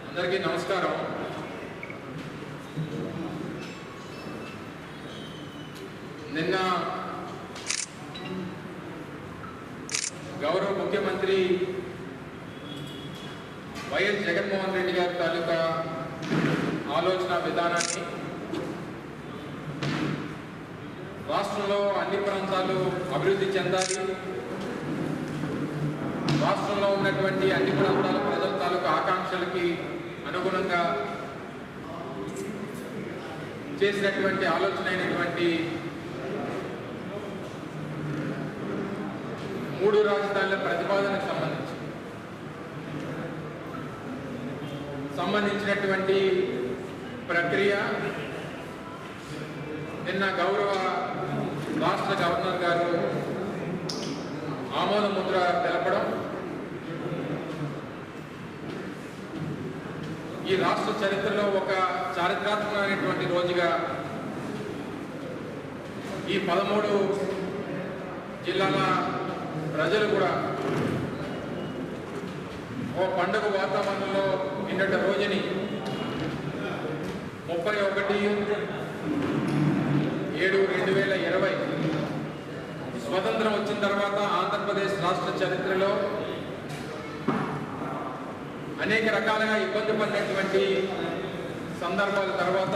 అందరికీ నమస్కారం. నిన్న గౌరవ ముఖ్యమంత్రి వైఎస్ జగన్మోహన్ రెడ్డి గారి తాలూకా ఆలోచన విధానాన్ని రాష్ట్రంలో అన్ని ప్రాంతాలు అభివృద్ధి చెందాలి, రాష్ట్రంలో ఉన్నటువంటి అన్ని ప్రాంతాల ప్రజల తాలూకా ఆకాంక్షలకి అనుగుణంగా చేసినటువంటి ఆలోచన అయినటువంటి 3 రాజధానుల ప్రతిపాదనకు సంబంధించినటువంటి ప్రక్రియ నిన్న గౌరవ రాష్ట్ర గవర్నర్ గారు ఆమోద ముద్ర తెలపడం ఈ రాష్ట్ర చరిత్రలో ఒక చారిత్రాత్మకమైనటువంటి రోజుగా ఈ 13 జిల్లాల ప్రజలు కూడా ఓ పండుగ వాతావరణంలో నిన్నటి రోజుని 31/7/2020 స్వతంత్రం వచ్చిన తర్వాత ఆంధ్రప్రదేశ్ రాష్ట్ర చరిత్రలో అనేక రకాలుగా ఇబ్బంది పడినటువంటి సందర్భాల తర్వాత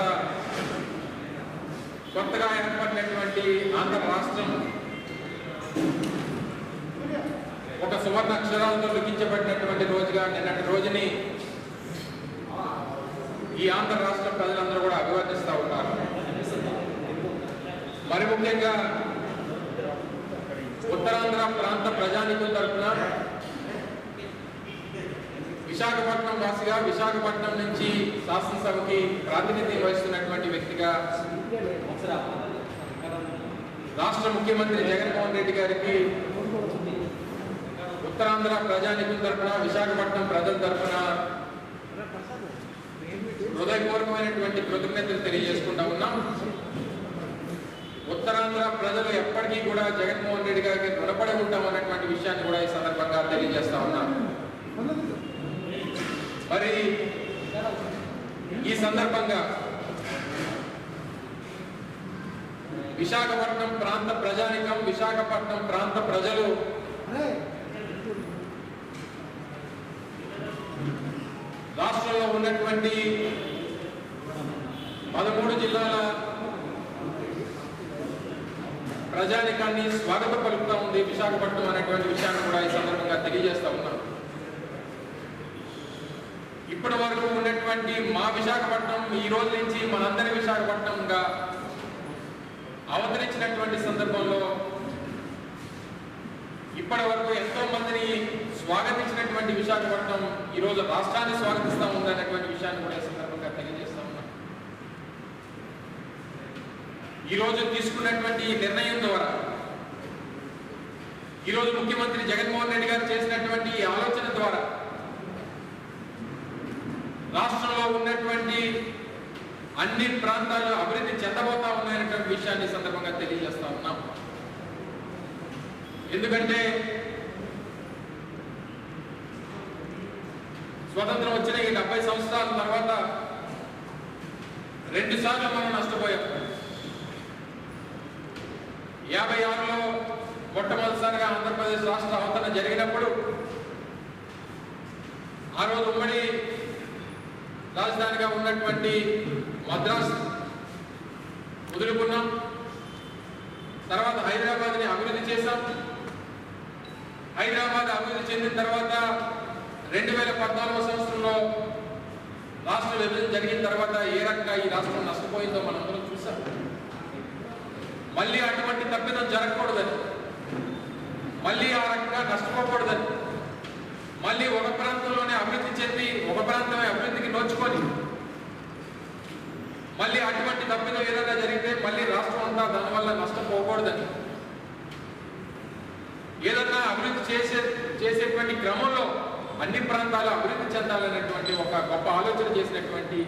కొత్తగా ఏర్పడినటువంటి ఆంధ్ర రాష్ట్రం ఒక సువర్ణ అక్షరాలతో లిఖించబడినటువంటి రోజుగా నిన్నటి రోజుని ఈ ఆంధ్ర రాష్ట్ర ప్రజలందరూ కూడా అభివర్ణిస్తూ ఉన్నారు. మరి ముఖ్యంగా ఉత్తరాంధ్ర ప్రాంత ప్రజానికుల తరఫున విశాఖపట్నం వాసిగా, విశాఖపట్నం నుంచి శాసనసభకి ప్రాతినిధ్యం వహిస్తున్నటువంటి వ్యక్తిగా రాష్ట్ర ముఖ్యమంత్రి జగన్మోహన్ రెడ్డి గారికి ఉత్తరాంధ్ర ప్రజానికుల తరఫున, విశాఖపట్నం ప్రజల తరఫున హృదయపూర్వకమైనటువంటి కృతజ్ఞతలు తెలియజేసుకుంటా ఉన్నాం. ఉత్తరాంధ్ర ప్రజలు ఎప్పటికీ కూడా జగన్మోహన్ రెడ్డి గారికి రుణపడి ఉంటామన్నటువంటి విషయాన్ని కూడా ఈ సందర్భంగా తెలియజేస్తా ఉన్నాం. మరి ఈ సందర్భంగా విశాఖపట్నం ప్రాంత ప్రజానికం, విశాఖపట్నం ప్రాంత ప్రజలు రాష్ట్రంలో ఉన్నటువంటి 13 జిల్లాల ప్రజానికాన్ని స్వాగతం పలుకుతా ఉంది విశాఖపట్నం అనేటువంటి విషయాన్ని కూడా ఈ సందర్భంగా తెలియజేస్తా ఉన్నాం. ఇప్పటి వరకు ఉన్నటువంటి మా విశాఖపట్నం ఈ రోజు నుంచి మనందరి విశాఖపట్నంగా అవతరించినటువంటి సందర్భంలో ఇప్పటి వరకు ఎంతో మందిని స్వాగతించినటువంటి విశాఖపట్నం ఈరోజు రాష్ట్రాన్ని స్వాగతిస్తూ ఉందనేటువంటి విషయాన్ని కూడా ఈ సందర్భంగా తెలియజేస్తా ఉన్నాం. ఈరోజు తీసుకున్నటువంటి నిర్ణయం ద్వారా, ఈరోజు ముఖ్యమంత్రి జగన్మోహన్ రెడ్డి గారు చేసినటువంటి ఈ ఆలోచన ద్వారా రాష్ట్రంలో ఉన్నటువంటి అన్ని ప్రాంతాలు అభివృద్ధి చెందబోతా ఉన్నాయనేటువంటి విషయాన్ని సందర్భంగా తెలియజేస్తా ఉన్నాం. ఎందుకంటే స్వతంత్రం వచ్చిన ఈ 70 సంవత్సరాల తర్వాత 2 సార్లు మనం నష్టపోయాం. 56లో మొట్టమొదటిసారిగా ఆంధ్రప్రదేశ్ రాష్ట్ర అవతరణ జరిగినప్పుడు ఆ రోజు ఉమ్మడి రాజధానిగా ఉన్నటువంటి మద్రాస్ వదులుకున్నాం. తర్వాత హైదరాబాద్ని అభివృద్ధి చేశాం. హైదరాబాద్ అభివృద్ధి చెందిన తర్వాత 2014 సంవత్సరంలో రాష్ట్ర విభజన జరిగిన తర్వాత ఏ రకంగా ఈ రాష్ట్రం నష్టపోయిందో మనందరం చూసాం. మళ్ళీ అటువంటి తప్పిదం జరగకూడదని, మళ్ళీ ఆ రకంగా నష్టపోకూడదని, మళ్ళీ ఒక ప్రాంతంలోనే అభివృద్ధి చెంది ఒక ప్రాంతమే అభివృద్ధికి నోచుకొని మళ్ళీ అటువంటి తప్పిదం ఏదైనా జరిగితే మళ్ళీ రాష్ట్రం అంతా దానివల్ల నష్టపోకూడదని, ఏదన్నా అభివృద్ధి చేసేటువంటి క్రమంలో అన్ని ప్రాంతాలు అభివృద్ధి చెందాలనేటువంటి ఒక గొప్ప ఆలోచన చేసినటువంటి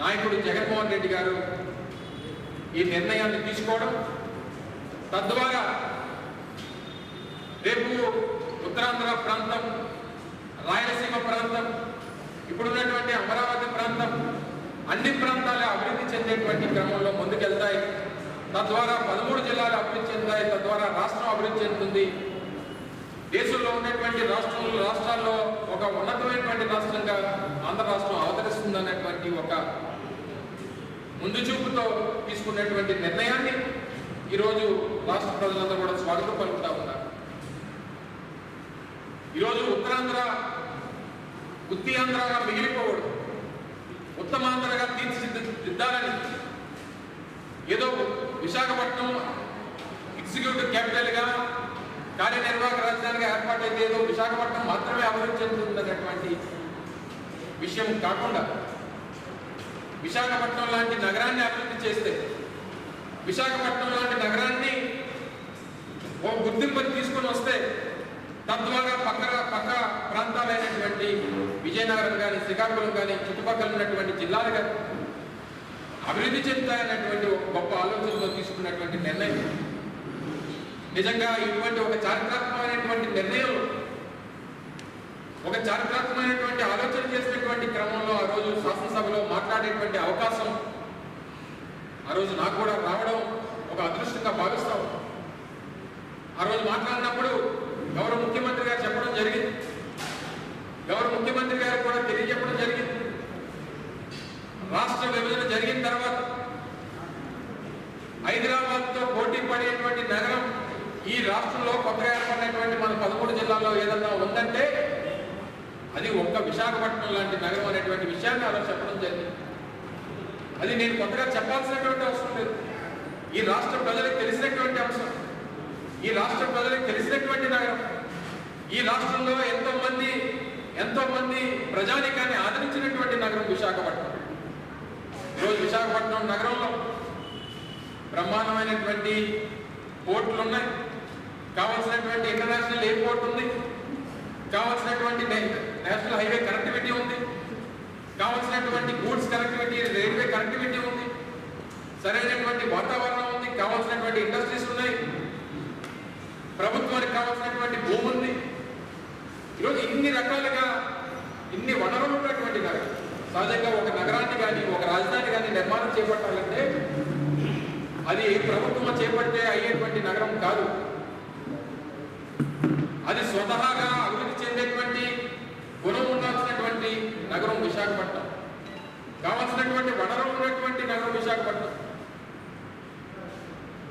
నాయకుడు జగన్మోహన్ రెడ్డి గారు ఈ నిర్ణయాన్ని తీసుకోవడం, తద్వారా రేపు ఉత్తరాంధ్ర ప్రాంతం, రాయలసీమ ప్రాంతం, ఇప్పుడున్నటువంటి అమరావతి ప్రాంతం, అన్ని ప్రాంతాలు అభివృద్ధి చెందేటువంటి క్రమంలో ముందుకెళ్తాయి. తద్వారా 13 జిల్లాలు అభివృద్ధి చెందాయి. తద్వారా రాష్ట్రం అభివృద్ధి చెందుతుంది. దేశంలో ఉన్నటువంటి రాష్ట్రాల్లో ఒక ఉన్నతమైనటువంటి రాష్ట్రంగా ఆంధ్ర రాష్ట్రం అవతరిస్తుంది అనేటువంటి ఒక ముందు చూపుతో తీసుకున్నటువంటి నిర్ణయాన్ని ఈరోజు రాష్ట్ర ప్రజలందరూ కూడా స్వాగతం పలుకుతా ఉన్నారు. ఈరోజు ఉత్తరాంధ్ర ఉత్తి ఆంధ్రగా మిగిలిపోవడం, ఉత్తమాంధ్రగా తీర్చిదిద్దాలని ఏదో విశాఖపట్నం ఎగ్జిక్యూటివ్ క్యాపిటల్గా కార్యనిర్వాహక రాజధానిగా ఏర్పాటైతే ఏదో విశాఖపట్నం మాత్రమే అభివృద్ధి చెందుతుందనేటువంటి విషయం కాకుండా విశాఖపట్నం లాంటి నగరాన్ని అభివృద్ధి చేస్తే, విశాఖపట్నం లాంటి నగరాన్ని ఓ గుర్తింపుని తీసుకొని వస్తే తద్వారా పక్క ప్రాంతాలైనటువంటి విజయనగరం కానీ, శ్రీకాకుళం కానీ, చుట్టుపక్కల ఉన్నటువంటి జిల్లాలు కానీ అభివృద్ధి చెందుతాయన్నటువంటి ఒక గొప్ప ఆలోచనతో తీసుకున్నటువంటి నిర్ణయం. నిజంగా ఇటువంటి ఒక చారిత్రాత్మకమైనటువంటి నిర్ణయం, ఒక చారిత్రాత్మకమైనటువంటి ఆలోచన చేసినటువంటి క్రమంలో ఆ రోజు శాసనసభలో మాట్లాడేటువంటి అవకాశం ఆ రోజు నాకు కూడా రావడం ఒక అదృష్టంగా భావిస్తాం. ఆ రోజు మాట్లాడినప్పుడు గౌరవ ముఖ్యమంత్రి గారు చెప్పడం జరిగింది, గౌరవ ముఖ్యమంత్రి గారు కూడా తెలియజెప్పడం జరిగింది. రాష్ట్ర విభజన జరిగిన తర్వాత హైదరాబాద్తో పోటీ పడేటువంటి నగరం ఈ రాష్ట్రంలో కొత్తగా ఏర్పడినటువంటి మన 13 జిల్లాల్లో ఏదన్నా ఉందంటే అది ఒక్క విశాఖపట్నం లాంటి నగరం అనేటువంటి విషయాన్ని అలా చెప్పడం జరిగింది. అది నేను కొత్తగా చెప్పాల్సినటువంటి అవసరం లేదు. ఈ రాష్ట్ర ప్రజలకు తెలిసినటువంటి అంశం, ఈ రాష్ట్ర ప్రజలకు తెలిసినటువంటి నగరం, ఈ రాష్ట్రంలో ఎంతో మంది ప్రజానీకాన్ని ఆదరించినటువంటి నగరం విశాఖపట్నం. ఈరోజు విశాఖపట్నం నగరంలో బ్రహ్మాండమైనటువంటి పోర్టులు ఉన్నాయి, కావాల్సినటువంటి ఇంటర్నేషనల్ ఎయిర్పోర్ట్ ఉంది, కావాల్సినటువంటి నేషనల్ హైవే కనెక్టివిటీ ఉంది, కావాల్సినటువంటి గూడ్స్ కనెక్టివిటీ, రైల్వే కనెక్టివిటీ ఉంది, సరైనటువంటి వాతావరణం ఉంది, కావాల్సినటువంటి ఇండస్ట్రీస్ ఉన్నాయి, ప్రభుత్వానికి కావాల్సినటువంటి భూమి ఉంది. ఈరోజు ఇన్ని రకాలుగా ఇన్ని వనరులు ఉన్నటువంటి నగరం. సహజంగా ఒక నగరాన్ని కానీ, ఒక రాజధాని కానీ నిర్మాణం చేపట్టాలంటే అది ప్రభుత్వం చేపడితే అయ్యేటువంటి నగరం కాదు. అది స్వతహాగా అభివృద్ధి చెందేటువంటి గుణం ఉండాల్సినటువంటి నగరం విశాఖపట్నం, కావాల్సినటువంటి వనరులు ఉన్నటువంటి నగరం విశాఖపట్నం.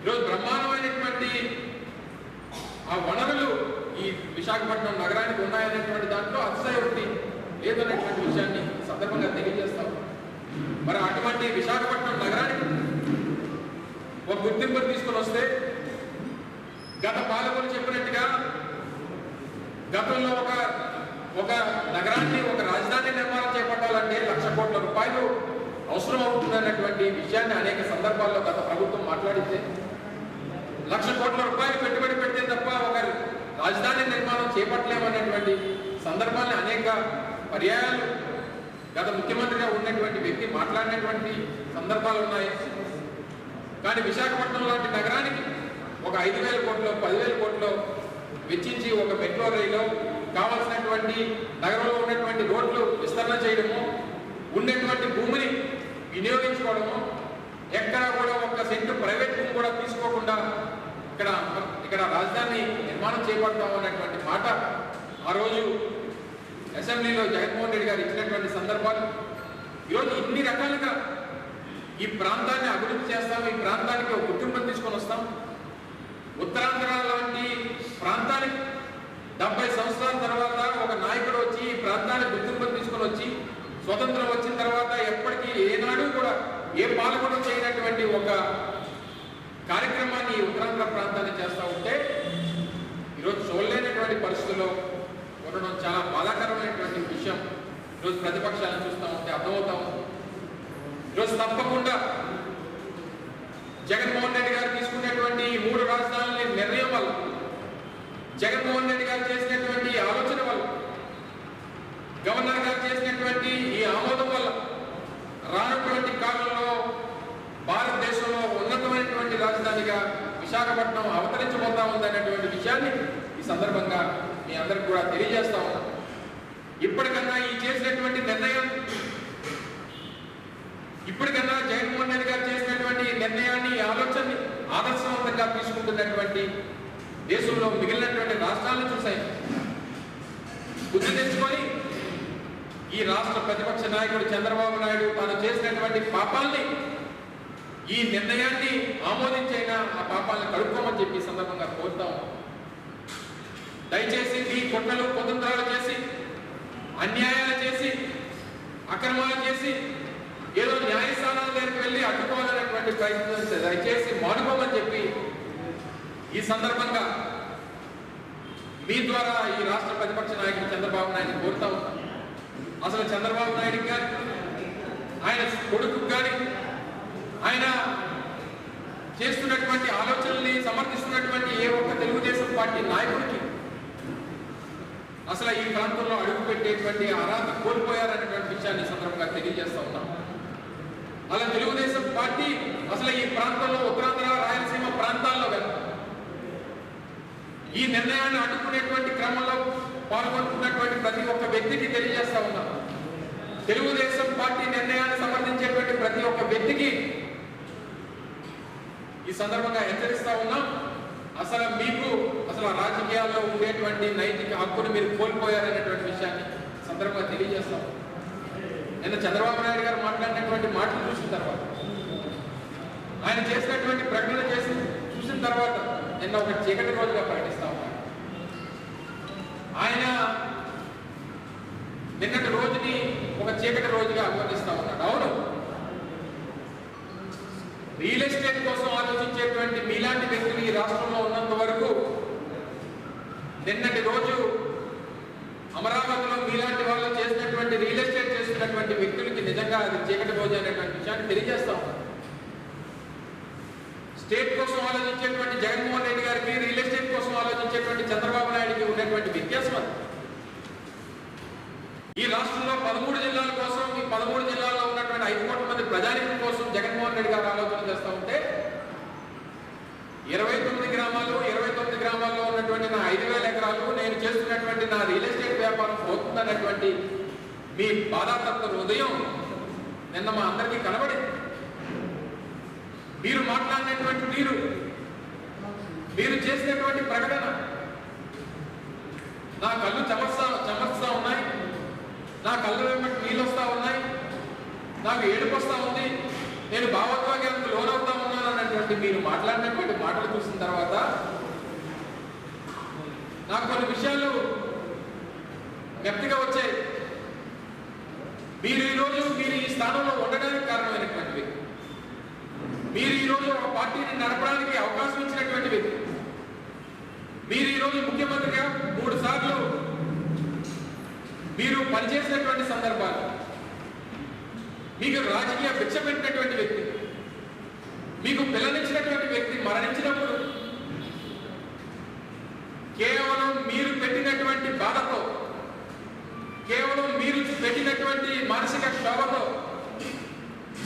ఈరోజు బ్రహ్మాండమైనటువంటి ఆ వనరులు ఈ విశాఖపట్నం నగరానికి ఉన్నాయనేటువంటి దాంట్లో అతిశయోక్తి లేదనేటువంటి విషయాన్ని సందర్భంగా తెలియజేస్తాం. మరి అటువంటి విశాఖపట్నం నగరానికి ఒక గుర్తింపును తీసుకొని వస్తే గత పాలకులు చెప్పినట్టుగా గతంలో ఒక నగరాన్ని, ఒక రాజధాని నిర్మాణం చేపట్టాలంటే 1,00,000 కోట్ల రూపాయలు అవసరం అవుతుందన్నటువంటి విషయాన్ని అనేక సందర్భాల్లో గత ప్రభుత్వం మాట్లాడితే 1,00,000 కోట్ల రూపాయలు పెట్టుబడి పెడితే తప్ప ఒక రాజధాని నిర్మాణం చేపట్టలేమనేటువంటి సందర్భాన్ని అనేక పర్యాయాలు గత ముఖ్యమంత్రిగా ఉన్నటువంటి వ్యక్తి మాట్లాడినటువంటి సందర్భాలు ఉన్నాయి. కానీ విశాఖపట్నం లాంటి నగరానికి ఒక 5,000 కోట్లు, 10,000 కోట్లు వెచ్చించి ఒక మెట్రో రైలు, కావాల్సినటువంటి నగరంలో ఉన్నటువంటి రోడ్లు విస్తరణ చేయడము, ఉన్నటువంటి భూమిని వినియోగించుకోవడము, ఎక్కడా కూడా ఒక్క సెంటు ప్రైవేట్ భూమి కూడా తీసుకోకుండా ఇక్కడ రాజధాని నిర్మాణం చేపడతాం అనేటువంటి మాట ఆ రోజు అసెంబ్లీలో జగన్మోహన్ రెడ్డి గారు ఇచ్చినటువంటి సందర్భాలు. ఈరోజు ఇన్ని రకాలుగా ఈ ప్రాంతాన్ని అభివృద్ధి చేస్తాం, ఈ ప్రాంతానికి ఒక గుర్తింపును తీసుకొని వస్తాం. ఉత్తరాంధ్ర లాంటి ప్రాంతానికి 70 సంవత్సరాల తర్వాత ఒక నాయకుడు వచ్చి ఈ ప్రాంతానికి గుర్తింపును తీసుకొని వచ్చి స్వతంత్రం వచ్చిన తర్వాత ఎప్పటికీ ఏనాడు కూడా ఏ పాలకుడు చేయనటువంటి ఒక కార్యక్రమాన్ని ఉత్తరాంధ్ర ప్రాంతాన్ని చేస్తూ ఉంటే ఈరోజు చూడలేనటువంటి పరిస్థితుల్లో ఉండడం చాలా బాధాకరమైనటువంటి విషయం. ఈరోజు ప్రతిపక్షాలను చూస్తూ ఉంటే అర్థమవుతా ఉంది. ఈరోజు తప్పకుండా జగన్మోహన్ రెడ్డి గారు తీసుకున్నటువంటి 3 రాజధానుల నిర్ణయం వల్ల, జగన్మోహన్ రెడ్డి గారు చేసినటువంటి ఆలోచన వల్ల, గవర్నర్ గారు చేసినటువంటి ఈ ఆమోదం వల్ల రానున్నటువంటి కాలంలో భారతదేశంలో ఉన్నత విశాఖపట్నం అవతరించబోతా ఉందనేటువంటి విషయాన్ని ఈ సందర్భంగా మీ అందరికి కూడా తెలియజేస్తా ఉన్నాం. ఇప్పటికన్నా ఈ చేసినటువంటి నిర్ణయం, ఇప్పటికన్నా జగన్మోహన్ రెడ్డి గారు చేసినటువంటి నిర్ణయాన్ని, ఆలోచనని ఆదర్శవంతంగా తీసుకుంటున్నటువంటి దేశంలో మిగిలినటువంటి రాష్ట్రాలను చూసాయి బుద్ధి తెచ్చుకొని ఈ రాష్ట్ర ప్రతిపక్ష నాయకుడు చంద్రబాబు నాయుడు తాను చేసినటువంటి పాపాల్ని, ఈ నిర్ణయాన్ని ఆమోదించైనా ఆ పాపాలను కడుక్కోమని చెప్పి సందర్భంగా కోరుతాం. దయచేసి ఈ కుట్రలు కుతంత్రాలు చేసి, అన్యాయాలు చేసి, అక్రమాలు చేసి ఏదో న్యాయస్థానాల దగ్గరికి వెళ్ళి అడ్డుకోవాలనేటువంటి ప్రయత్నం దయచేసి మానుకోమని చెప్పి ఈ సందర్భంగా మీ ద్వారా ఈ రాష్ట్ర ప్రతిపక్ష నాయకుడు చంద్రబాబు నాయుడు కోరుతా ఉన్నాం. అసలు చంద్రబాబు నాయుడు గారు, ఆయన కొడుకు కానీ, ఆయన చేస్తున్నటువంటి ఆలోచనల్ని సమర్థిస్తున్నటువంటి ఏ ఒక్క తెలుగుదేశం పార్టీ నాయకుడికి అసలు ఈ ప్రాంతంలో అడుగు పెట్టేటువంటి అర్హత కోల్పోయారనేటువంటి విషయాన్ని సందర్భంగా తెలియజేస్తా ఉన్నాం. అలా తెలుగుదేశం పార్టీ అసలు ఈ ప్రాంతంలో ఉత్తరాంధ్ర, రాయలసీమ ప్రాంతాల్లో ఈ నిర్ణయాన్ని అడ్డుకునేటువంటి క్రమంలో పాల్గొంటున్నటువంటి ప్రతి ఒక్క వ్యక్తికి తెలియజేస్తా ఉన్నాం. తెలుగుదేశం పార్టీ నిర్ణయాన్ని సమర్థించేటువంటి ప్రతి ఒక్క వ్యక్తికి ఈ సందర్భంగా హెచ్చరిస్తా ఉన్నాం. అసలు మీకు అసలు రాజకీయాల్లో ఉండేటువంటి నైతిక హక్కును మీరు కోల్పోయారనేటువంటి విషయాన్ని సందర్భంగా తెలియజేస్తాం. నిన్న చంద్రబాబు నాయుడు గారు మాట్లాడినటువంటి మాటలు చూసిన తర్వాత, ఆయన చేసినటువంటి ప్రకటన చూసిన తర్వాత నిన్న ఒక చీకటి రోజుగా ప్రకటిస్తా ఉన్నాడు. ఆయన నిన్నటి రోజుని ఒక చీకటి రోజుగా అభివర్ణిస్తా ఉన్నాడు. అవును, రియల్ ఎస్టేట్ కోసం ఆలోచించేటువంటి మీలాంటి వ్యక్తులు ఈ రాష్ట్రంలో ఉన్నంత వరకు నిన్నటి రోజు అమరావతిలో మీలాంటి వాళ్ళు చేసినటువంటి రియల్ ఎస్టేట్ చేస్తున్నటువంటి వ్యక్తులకి నిజంగా అది చీకటి రోజు అనేటువంటి విషయాన్ని తెలియజేస్తాం. స్టేట్ కోసం ఆలోచించేటువంటి జగన్మోహన్ రెడ్డి గారికి, రియల్ ఎస్టేట్ కోసం ఆలోచించేటువంటి చంద్రబాబు నాయుడికి ఉన్నటువంటి వ్యత్యాసం అది. ఈ రాష్ట్రంలో 13 జిల్లాల కోసం, ఈ 13 జిల్లాల్లో ఉన్నటువంటి 5 కోట్ల మంది ప్రజానికం కోసం జగన్మోహన్ రెడ్డి గారు ఆలోచన చేస్తూ ఉంటే 29 గ్రామాల్లో ఉన్నటువంటి నా 5,000 ఎకరాలు, నేను చేస్తున్నటువంటి నా రియల్ ఎస్టేట్ వ్యాపారం పోతుందన్నటువంటి మీ బాధాతత్వ హృదయం నిన్న మా అందరికీ కనబడింది. మీరు మాట్లాడినటువంటి మీరు చేసినటువంటి ప్రకటన నా కళ్ళు చెమర్స్తా ఉన్నాయి, నా కళ్ళు వెంబడి నీళ్ళు వస్తా ఉన్నాయి, నాకు ఏడుపు వస్తా ఉంది, నేను భావోద్వేగానికి లోనవుతా ఉన్నాను అన్నటువంటి మీరు మాట్లాడినటువంటి మాటలు చూసిన తర్వాత నాకు కొన్ని విషయాలు జ్ఞప్తిగా వచ్చాయి. మీరు ఈ స్థానంలో ఉండడానికి కారణమైనటువంటి వ్యక్తి, మీరు ఈరోజు ఒక పార్టీని నడపడానికి అవకాశం ఇచ్చినటువంటి వ్యక్తి, మీరు ఈరోజు ముఖ్యమంత్రిగా 3 సార్లు మీరు పనిచేసినటువంటి సందర్భాలు, మీకు రాజకీయ భిక్ష పెట్టినటువంటి వ్యక్తి, మీకు పిల్లనిచ్చినటువంటి వ్యక్తి మరణించినప్పుడు కేవలం మీరు పెట్టినటువంటి బాధతో, కేవలం మీరు పెట్టినటువంటి మానసిక క్షోభతో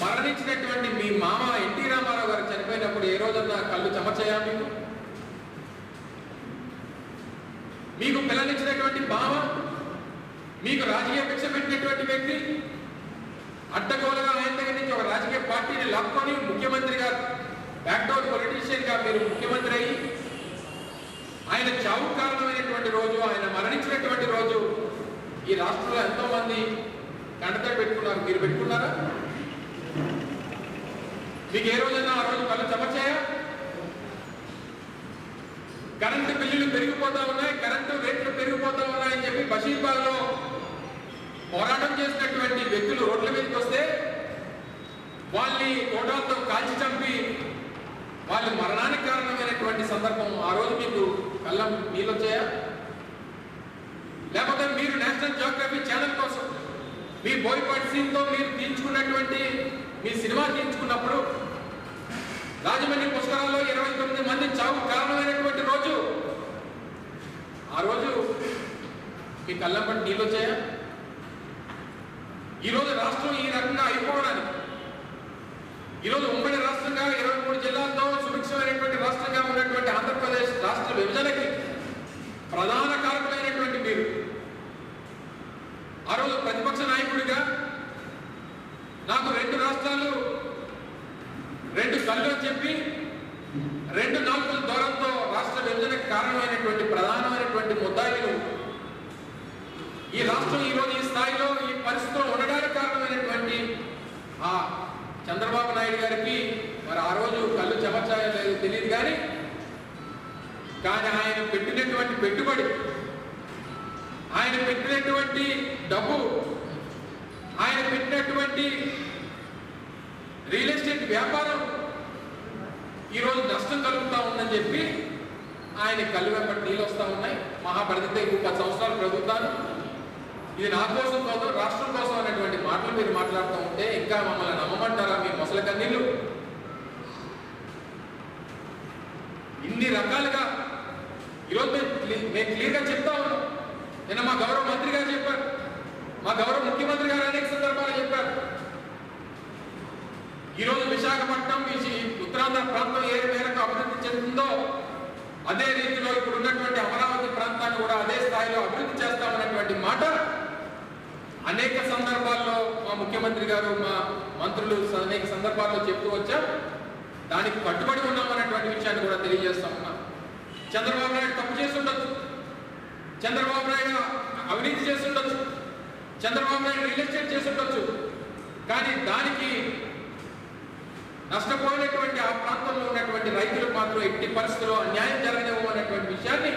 మరణించినటువంటి మీ మామ ఎన్టీ రామారావు గారు చనిపోయినప్పుడు ఏ రోజన్నా కళ్ళు చెమర్చాయా? మీకు పిల్లనిచ్చినటువంటి బావ, మీకు రాజకీయ భిక్ష పెట్టినటువంటి వ్యక్తి అడ్డగోలుగా ఆయన దగ్గర నుంచి ఒక రాజకీయ పార్టీని లాక్కొని ముఖ్యమంత్రిగా, బ్యాక్డోర్ పొలిటీషియన్ గా మీరు ముఖ్యమంత్రి అయ్యి ఆయన చావు కారణమైనటువంటి రోజు, ఆయన మరణించినటువంటి రోజు ఈ రాష్ట్రంలో ఎంతో మంది కంటతడి పెట్టుకున్నారు. మీరు పెట్టుకున్నారా? మీకు ఏ రోజైనా ఆ రోజు కళ్ళు చెమర్చాయా? కరెంటు బిల్లులు పెరిగిపోతా ఉన్నాయి, కరెంటు రేట్లు పెరిగిపోతా ఉన్నాయని చెప్పి బషీర్బాగ్ లో పోరాటం చేసినటువంటి వ్యక్తులు రోడ్ల మీదకి వస్తే వాళ్ళని తోటాలతో కాల్చి చంపి వాళ్ళ మరణానికి కారణమైనటువంటి సందర్భం ఆ రోజు మీకు కళ్ళం నీళ్ళు వచ్చాయా? లేకపోతే మీరు నేషనల్ జియోగ్రఫీ ఛానల్ కోసం మీ బోయపాటి సీన్తో మీరు తీర్చుకున్నటువంటి మీ సినిమా తీర్చుకున్నప్పుడు రాజమండ్రి పుష్కరాల్లో 29 మంది చావు కారణమైనటువంటి రోజు, ఆ రోజు మీ కళ్ళం పట్టి నీళ్ళు వచ్చాయా? ఈరోజు రాష్ట్రం ఈ రకంగా అయిపోవడానికి, ఈరోజు ఉమ్మడి రాష్ట్రం రాష్ట్రంగా 23 జిల్లాలతో సుభిక్షమైనటువంటి రాష్ట్రంగా ఉన్నటువంటి ఆంధ్రప్రదేశ్ రాష్ట్ర విభజనకి ప్రధాన కారకులైనటువంటి మీరు ఆ రోజు ప్రతిపక్ష నాయకుడిగా నాకు 2 రాష్ట్రాలు 2 కళ్ళు అని చెప్పి 2 నాలుగుల దూరంతో రాష్ట్ర విభజనకు కారణమైనటువంటి ప్రధానమైనటువంటి ముద్దాయిలు ఈ రాష్ట్రం ఈరోజు ఈ స్థాయిలో ఈ పరిస్థితిలో ఉండడానికి కారణమైనటువంటి ఆ చంద్రబాబు నాయుడు గారికి మరి ఆ రోజు కళ్ళు చెమర్చాయో లేదో తెలియదు కానీ ఆయన పెట్టినటువంటి పెట్టుబడి, ఆయన పెట్టినటువంటి డబ్బు, ఆయన పెట్టినటువంటి రియల్ ఎస్టేట్ వ్యాపారం ఈరోజు నష్టం కలుగుతూ ఉందని చెప్పి ఆయన కళ్ళు వెంబడి నీళ్ళు వస్తూ ఉన్నాయి. మహాభారతతో 10 సంవత్సరాలు ప్రభుత్వాలు ఇది నా కోసం కాదు రాష్ట్రం కోసం అనేటువంటి మాటలు మీరు మాట్లాడుతూ ఉంటే ఇంకా మమ్మల్ని నమ్మమంటారా? మీ మొసల కన్నీళ్ళు ఇన్ని రకాలుగా ఈరోజు మేము క్లియర్గా చెప్తా ఉన్నాం. నిన్న మా గౌరవ మంత్రి గారు చెప్పారు, మా గౌరవ ముఖ్యమంత్రి గారు అనేక సందర్భాలు చెప్పారు. ఈరోజు విశాఖపట్నం ఉత్తరాంధ్ర ప్రాంతం ఏ మేరకు అభివృద్ధి చెందుతుందో అదే రీతిలో ఇప్పుడు ఉన్నటువంటి అమరావతి ప్రాంతాన్ని కూడా అదే స్థాయిలో అభివృద్ధి చేస్తామనేటువంటి మాట అనేక సందర్భాల్లో మా ముఖ్యమంత్రి గారు మా మంత్రులు అనేక సందర్భాల్లో చెప్తూ వచ్చాం. దానికి కట్టుబడి ఉన్నామనేటువంటి విషయాన్ని కూడా తెలియజేస్తా ఉన్నాం. చంద్రబాబు నాయుడు తప్పు చేసి ఉండొచ్చు, చంద్రబాబు నాయుడు అవినీతి చేసి ఉండొచ్చు, చంద్రబాబు నాయుడు రియల్ ఎస్టేట్ చేసి ఉండొచ్చు, కానీ దానికి నష్టపోయినటువంటి ఆ ప్రాంతంలో ఉన్నటువంటి రైతులకు మాత్రం ఎట్టి పరిస్థితుల్లో అన్యాయం జరగనివ్వమనేటువంటి విషయాన్ని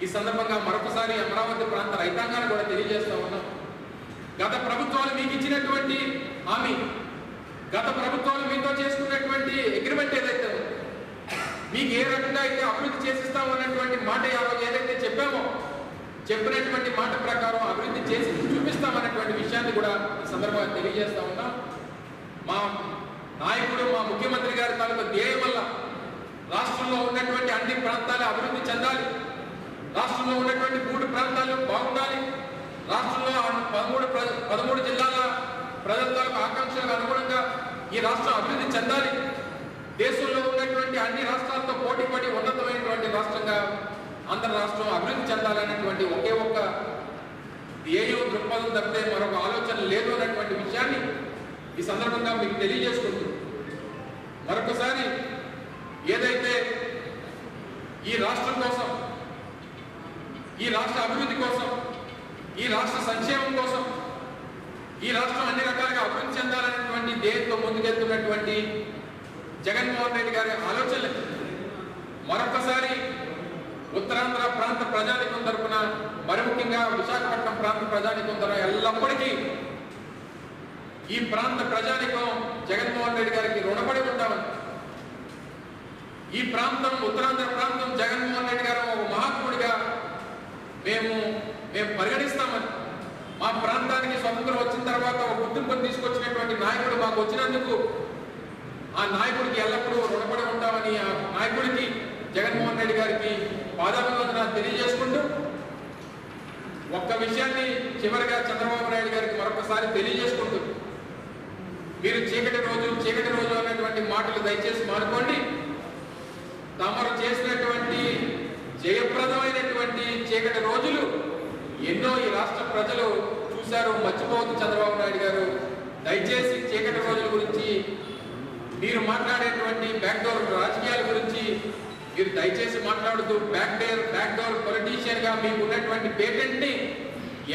ఈ సందర్భంగా మరొకసారి అమరావతి ప్రాంత రైతాంగాన్ని కూడా తెలియజేస్తా ఉన్నాం. గత ప్రభుత్వాలు మీకు ఇచ్చినటువంటి హామీ, గత ప్రభుత్వాలు మీతో చేసుకున్నటువంటి అగ్రిమెంట్ ఏదైతే మీకు ఏ రకంగా అయితే అభివృద్ధి చేసిస్తాము అన్నటువంటి మాట ఏదైతే చెప్పామో చెప్పినటువంటి మాట ప్రకారం అభివృద్ధి చేసి చూపిస్తామన్నటువంటి విషయాన్ని కూడా ఈ సందర్భంగా తెలియజేస్తా ఉన్నాం. మా నాయకుడు మా ముఖ్యమంత్రి గారి తాలూకా ధ్యేయం వల్ల రాష్ట్రంలో ఉన్నటువంటి అన్ని ప్రాంతాలు అభివృద్ధి చెందాలి, రాష్ట్రంలో ఉన్నటువంటి 3 ప్రాంతాలు బాగుండాలి, రాష్ట్రంలో 13 జిల్లాల ప్రజల తాలూకా ఆకాంక్షలకు అనుగుణంగా ఈ రాష్ట్రం అభివృద్ధి చెందాలి, దేశంలో ఉన్నటువంటి అన్ని రాష్ట్రాలతో పోటీపడి ఉన్నతమైనటువంటి రాష్ట్రంగా ఆంధ్ర రాష్ట్రం అభివృద్ధి చెందాలనేటువంటి ఒకే ఒక్క ధ్యేయం దృక్పథం తప్పితే మరొక ఆలోచన లేదు అన్నటువంటి విషయాన్ని ఈ సందర్భంగా మీకు తెలియజేసుకుంటూ మరొకసారి ఏదైతే ఈ రాష్ట్రం కోసం, ఈ రాష్ట్ర అభివృద్ధి కోసం, ఈ రాష్ట్ర సంక్షేమం కోసం, ఈ రాష్ట్రం అన్ని రకాలుగా అభివృద్ధి చెందాలనేటువంటి ధ్యేయంతో ముందుకెళ్తున్నటువంటి జగన్మోహన్ రెడ్డి గారి ఆలోచనలు మరొకసారి ఉత్తరాంధ్ర ప్రాంత ప్రజానికం తరపున, మరి ముఖ్యంగా విశాఖపట్నం ప్రాంత ప్రజానికం తరపున ఎల్లప్పటికీ ఈ ప్రాంత ప్రజానికం జగన్మోహన్ రెడ్డి గారికి రుణపడి ఉంటామని, ఈ ప్రాంతం ఉత్తరాంధ్ర ప్రాంతం జగన్మోహన్ రెడ్డి గారు ఒక మహాత్ముడిగా మేము పరిగణిస్తామని, మా ప్రాంతానికి స్వతంత్రం వచ్చిన తర్వాత ఒక గుర్తింపును తీసుకొచ్చినటువంటి నాయకుడు మాకు వచ్చినందుకు ఆ నాయకుడికి ఎల్లప్పుడూ రుణపడి ఉంటామని ఆ నాయకుడికి జగన్మోహన్ రెడ్డి గారికి పాదాభివందన తెలియజేసుకుంటూ ఒక్క విషయాన్ని చివరిగా చంద్రబాబు నాయుడు గారికి మరొకసారి తెలియజేసుకుంటూ, మీరు చీకటి రోజు అన్నటువంటి మాటలు దయచేసి మానుకోండి. తమరు చేసినటువంటి జయప్రదమైనటువంటి చీకటి రోజులు ఎన్నో ఈ రాష్ట్ర ప్రజలు చూశారు, మర్చిపోవద్దు చంద్రబాబు నాయుడు గారు. దయచేసి చీకటి రోజుల గురించి మీరు మాట్లాడేటువంటి బ్యాక్డోర్ రాజకీయాల గురించి మీరు దయచేసి మాట్లాడుతూ బ్యాక్డోర్ పొలిటీషియన్ గా మీకు ఉన్నటువంటి పేటెంట్ ని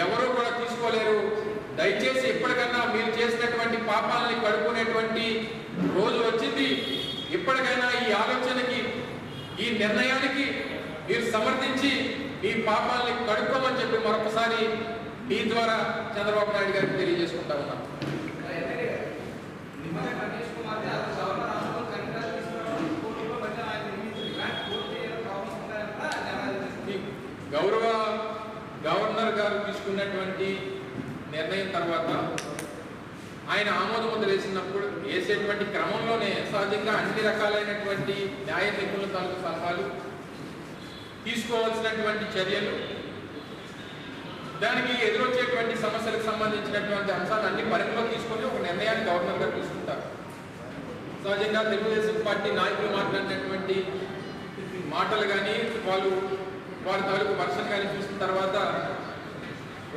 ఎవరు కూడా తీసుకోలేరు. దయచేసి ఇప్పటికన్నా మీరు చేసినటువంటి పాపాలని కడుక్కునేటువంటి రోజు వచ్చింది. ఇప్పటికైనా ఈ ఆలోచనకి, ఈ నిర్ణయానికి మీరు సమర్థించి మీ పాపాలని కడుక్కోమని చెప్పి మరొకసారి మీ ద్వారా చంద్రబాబు నాయుడు గారికి తెలియజేసుకుంటా ఉన్నాం. గవర్నర్ గారు తీసుకున్నటువంటి నిర్ణయం తర్వాత ఆయన ఆమోద ముద్ర వేసేటువంటి క్రమంలోనే సహజంగా అన్ని రకాలైనటువంటి న్యాయ నిపుణుల తాలూకు సలహాలు, తీసుకోవాల్సినటువంటి చర్యలు, దానికి ఎదురొచ్చేటువంటి సమస్యలకు సంబంధించినటువంటి అంశాలన్నీ పరిగణలో తీసుకొని ఒక నిర్ణయాన్ని గవర్నర్ గారు తీసుకుంటారు. సహజంగా తెలుగుదేశం పార్టీ నాయకులు మాట్లాడినటువంటి మాటలు కానీ వారి తాలూకు వర్షన్ కానీ చూసిన తర్వాత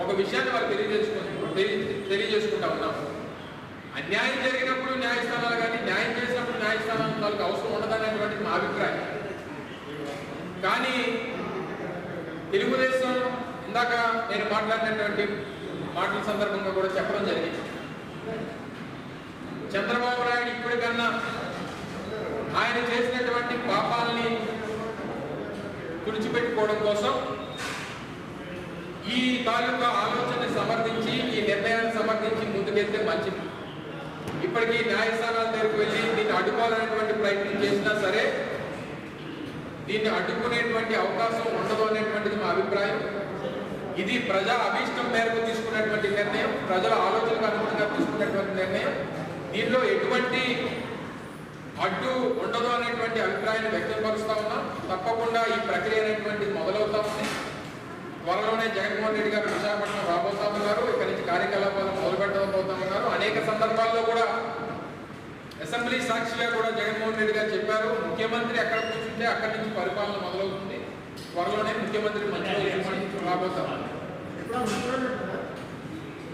ఒక విషయాన్ని వారు తెలియజేసుకుంటా ఉన్నాం. అన్యాయం జరిగినప్పుడు న్యాయస్థానాలు కానీ న్యాయం చేసినప్పుడు న్యాయస్థానాల తాలూకు అవసరం ఉండదనేటువంటిది మా అభిప్రాయం. కానీ తెలుగుదేశం ఇందాక నేను మాట్లాడినటువంటి మాటల సందర్భంగా కూడా చెప్పడం జరిగింది. చంద్రబాబు నాయుడు ఇప్పటికన్నా ఆయన చేసినటువంటి పాపాలని తుడిచిపెట్టుకోవడం కోసం ఈ తాలూకా ఆలోచనని సమర్థించి ఈ నిర్ణయాన్ని సమర్థించి ముందుకెళ్తే మంచిది. ఇప్పటికీ న్యాయస్థానాల దగ్గరికి వెళ్ళి దీన్ని అడ్డుకోవాలనేటువంటి ప్రయత్నం చేసినా సరే దీన్ని అడ్డుకునేటువంటి అవకాశం ఉండదు అనేటువంటిది మా అభిప్రాయం. ఇది ప్రజా అభీష్టం మేరకు తీసుకున్నటువంటి నిర్ణయం, ప్రజల ఆలోచనకు అనుగుణంగా తీసుకున్నటువంటి నిర్ణయం. దీనిలో ఎటువంటి అడ్డు ఉండదు అనేటువంటి అభిప్రాయాన్ని వ్యక్తపరుస్తా ఉన్నాం. తప్పకుండా ఈ ప్రక్రియ అనేటువంటిది మొదలవుతా ఉంది. త్వరలోనే జగన్మోహన్ రెడ్డి గారు విశాఖపట్నం రాబోతా ఉన్నారు. ఇక్కడి నుంచి కార్యకలాపాలను మొదలుపెట్టబోతా ఉన్నారు. అనేక సందర్భాల్లో కూడా అసెంబ్లీ సాక్షిగా కూడా జగన్మోహన్ రెడ్డి గారు చెప్పారు, ముఖ్యమంత్రి ఎక్కడ కూర్చుంటే అక్కడి నుంచి పరిపాలన మొదలవుతుంది. త్వరలోనే ముఖ్యమంత్రి మంచి రోజు రాబోతాం.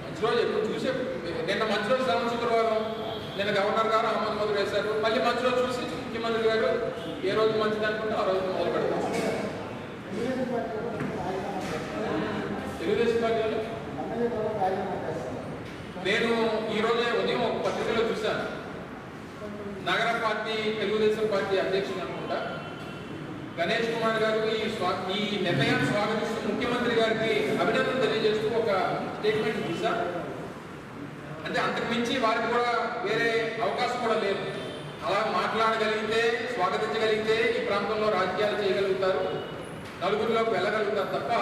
మంచి రోజు ఎప్పుడు చూసే నిన్న మంచి రోజు శుక్రవారం నిన్న గవర్నర్ గారు ఆమోదం వేశారు. మళ్ళీ మంచి రోజు చూసి ముఖ్యమంత్రి గారు ఏ రోజు మంచిది అనుకుంటే ఆ రోజు మొదలు పెడతాం. తెలుగుదేశం పార్టీ నేను ఈరోజే ఉదయం ఒక పత్రికలో చూశాను. నగర పార్టీ తెలుగుదేశం పార్టీ అధ్యక్షుడు అనుకుంటా గణేష్ కుమార్ గారు ఈ నిర్ణయాన్ని స్వాగతిస్తూ ముఖ్యమంత్రి గారికి అభినందన తెలియజేస్తూ ఒక స్టేట్మెంట్ చూశారు. అంటే అంతకుమించి వారికి కూడా వేరే అవకాశం కూడా లేదు. అలా మాట్లాడగలిగితే, స్వాగతించగలిగితే ఈ ప్రాంతంలో రాజకీయాలు చేయగలుగుతారు, నలుగురిలోకి వెళ్ళగలుగుతారు తప్ప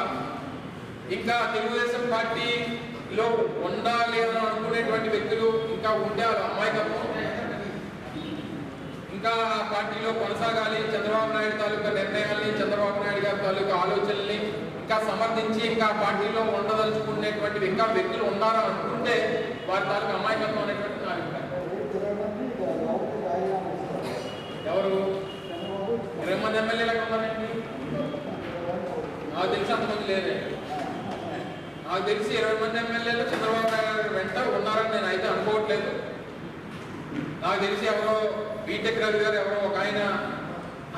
ఇంకా తెలుగుదేశం పార్టీలో ఉండాలి అని అనుకునేటువంటి వ్యక్తులు ఇంకా ఉండే అమాయకత్వం, ఇంకా ఆ పార్టీలో కొనసాగాలి, చంద్రబాబు నాయుడు తాలూకా నిర్ణయాల్ని, చంద్రబాబు నాయుడు గారి తాలూకా ఆలోచనల్ని ఇంకా సమర్థించి ఇంకా పార్టీలో ఉండదలుచుకునేటువంటి ఇంకా వ్యక్తులు ఉన్నారా అనుకుంటే వారి తాలూకా అమాయకత్వం అనేటువంటి నా అభిప్రాయం. ఎవరు 20 మంది ఎమ్మెల్యేలు ఎక్కడ ఉన్నారండి? నాకు తెలిసి అంతమంది లేదే. నాకు తెలిసి 20 మంది ఎమ్మెల్యేలు చంద్రబాబు నాయుడు వెంట ఉన్నారని నేను అయితే అనుకోవట్లేదు. నాకు తెలిసి ఎవరో బీటెక్ రవి గారు ఎవరో ఒక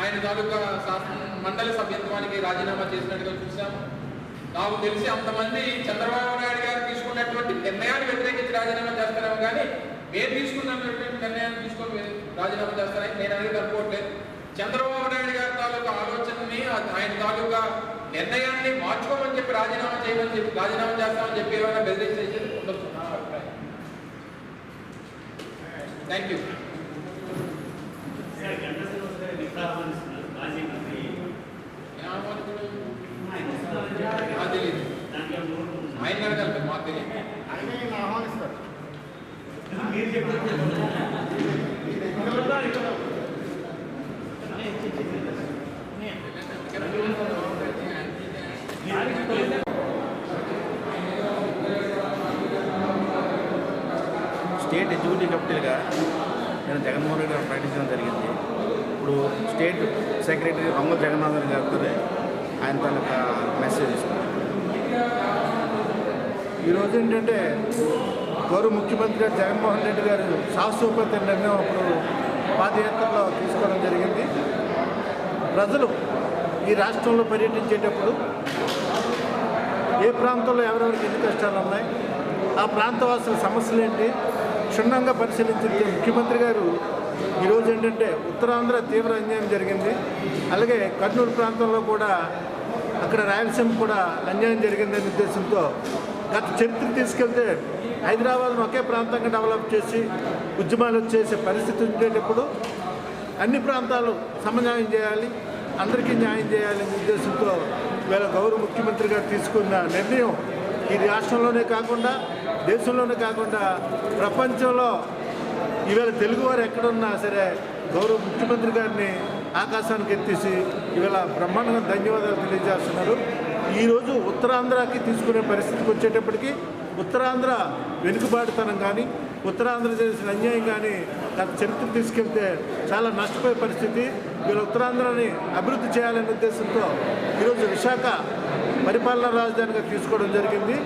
ఆయన తాలూకా మండలి సభ్యత్వానికి రాజీనామా చేసినట్టుగా చూసాము. నాకు తెలిసి అంతమంది చంద్రబాబు నాయుడు గారు తీసుకున్నటువంటి నిర్ణయాన్ని వ్యతిరేకించి రాజీనామా చేస్తారేమో కానీ మేము తీసుకున్నటువంటి నిర్ణయాన్ని తీసుకొని రాజీనామా చేస్తారని నేను అనేది అనుకోవట్లేదు. చంద్రబాబు నాయుడు గారి తాలూకా ఆలోచనని, ఆయన తాలూకా నిర్ణయాన్ని మార్చుకోమని చెప్పి రాజీనామా చేయమని చెప్పి రాజీనామా చేస్తామని చెప్పి ఏమైనా బెదిరించేది ఉండొచ్చు నా అభిప్రాయం. Thank you. తెలియదు ఆయన అడగాలి, మాకు తెలియదు. స్టేట్ ఎగ్జిక్యూటివ్ కెప్టెన్గా నేను జగన్మోహన్ రెడ్డి గారు ప్రకటించడం జరిగింది. ఇప్పుడు స్టేట్ సెక్రటరీ రొంగ జగన్నాథన్ గారితో ఆయన తాలూకా మెసేజ్ ఇస్తున్నారు. ఈరోజు ఏంటంటే గౌరవ ముఖ్యమంత్రి గారు జగన్మోహన్ రెడ్డి గారు శాశ్వత నిర్ణయం అప్పుడు పాదయాత్రలో తీసుకోవడం జరిగింది. ప్రజలు ఈ రాష్ట్రంలో పర్యటించేటప్పుడు ఏ ప్రాంతంలో ఎవరెవరికి ఎన్ని కష్టాలు ఉన్నాయి, ఆ ప్రాంతవాసుల సమస్యలు ఏంటి క్షుణ్ణంగా పరిశీలించింది ముఖ్యమంత్రి గారు. ఈరోజు ఏంటంటే ఉత్తరాంధ్ర తీవ్ర అన్యాయం జరిగింది, అలాగే కర్నూలు ప్రాంతంలో కూడా అక్కడ రాయలసీమ కూడా అన్యాయం జరిగిందనే ఉద్దేశంతో గత చరిత్ర తీసుకెళ్తే హైదరాబాద్ను ఒకే ప్రాంతంగా డెవలప్ చేసి ఉద్యమాలు చేసే పరిస్థితి ఉండేటప్పుడు అన్ని ప్రాంతాలు సమన్యాయం చేయాలి, అందరికీ న్యాయం చేయాలనే ఉద్దేశంతో వీళ్ళ గౌరవ ముఖ్యమంత్రి గారు తీసుకున్న నిర్ణయం ఈ రాష్ట్రంలోనే కాకుండా దేశంలోనే కాకుండా ప్రపంచంలో ఈవేళ తెలుగువారు ఎక్కడున్నా సరే గౌరవ ముఖ్యమంత్రి గారిని ఆకాశానికి ఎత్తేసి ఇవాళ బ్రహ్మాండంగా ధన్యవాదాలు తెలియజేస్తున్నారు. ఈరోజు ఉత్తరాంధ్రకి తీసుకునే పరిస్థితికి వచ్చేటప్పటికి ఉత్తరాంధ్ర వెనుకబాటుతనం కానీ ఉత్తరాంధ్ర చేసిన అన్యాయం కానీ గత చరిత్ర తీసుకెళ్తే చాలా నష్టపోయే పరిస్థితి. వీళ్ళు ఉత్తరాంధ్రని అభివృద్ధి చేయాలనే ఉద్దేశంతో ఈరోజు విశాఖ పరిపాలనా రాజధానిగా తీసుకోవడం జరిగింది.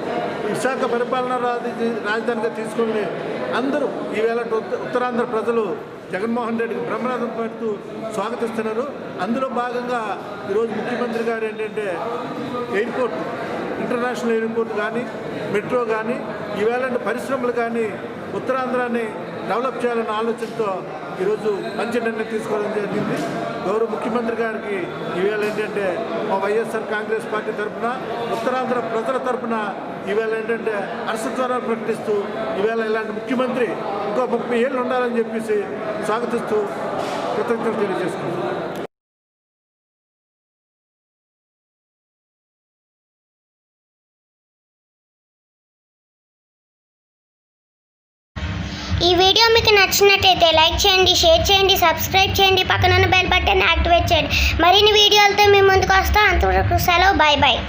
విశాఖ పరిపాలనా రాజధానిగా తీసుకొని అందరూ ఈవేళ ఉత్తరాంధ్ర ప్రజలు జగన్మోహన్ రెడ్డికి బ్రహ్మరథం పెడుతూ స్వాగతిస్తున్నారు. అందులో భాగంగా ఈరోజు ముఖ్యమంత్రి గారు ఏంటంటే ఎయిర్పోర్ట్, ఇంటర్నేషనల్ ఎయిర్పోర్ట్ కానీ, మెట్రో కానీ, ఈవేళ పరిశ్రమలు కానీ ఉత్తరాంధ్రాన్ని డెవలప్ చేయాలన్న ఆలోచనతో ఈరోజు మంచి నిర్ణయం తీసుకోవడం జరిగింది. గౌరవ ముఖ్యమంత్రి గారికి ఈవేళ ఏంటంటే మా వైఎస్ఆర్ కాంగ్రెస్ పార్టీ తరఫున, ఉత్తరాంధ్ర ప్రజల తరఫున ఈవేళ ఏంటంటే హర్షధ్వారాలు ప్రకటిస్తూ ఈవేళ ఇలాంటి ముఖ్యమంత్రి ఇంకో 30 ఏళ్ళు ఉండాలని చెప్పేసి స్వాగతిస్తూ కృతజ్ఞతలు తెలియజేసుకుంటున్నాను. ఈ వీడియో మీకు నచ్చినట్టయితే లైక్ చేయండి, షేర్ చేయండి, సబ్స్క్రైబ్ చేయండి, పక్కన ఉన్న బెల్ బటన్ యాక్టివేట్ చేయండి. మరిన్ని వీడియోలతో మీ ముందుకు వస్తాం. అంతవరకు సెలవు, బాయ్ బాయ్.